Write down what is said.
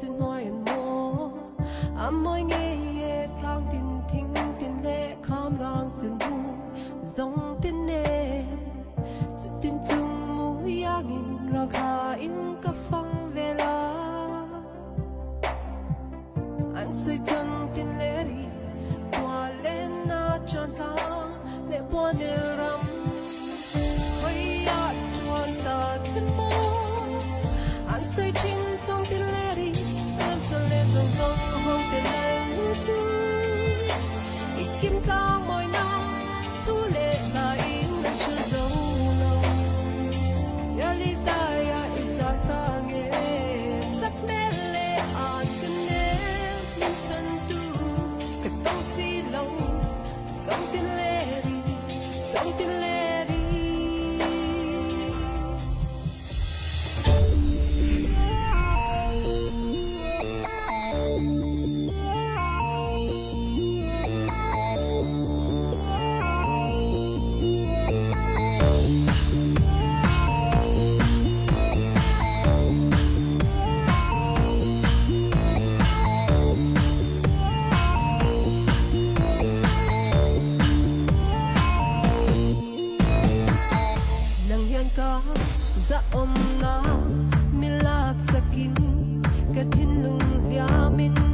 xin nói anh mô mỗi ngày thang tin thinh tin lệ khám rang xin bu dòng tin nè chút tin chung mũi angin ra kha in cả phong về la anh suy chân tin lệ đi qua lên na chân thang lệ buồn để ram quay ya chuan ta tin mô anh suy chín trong tin lệ đi em sẽ lên dòng dòng hông tiền lên chú ít kim ta mỗi năm thu lệ ta in đã chưa dấu lòng ya li ta ya isa ta nghe sắc mê lệ an cần nè nhưng chân tu cái tông si lâu trong tin lệ đi trong tin lệ đi za om na milak sakin ka thin lung ya min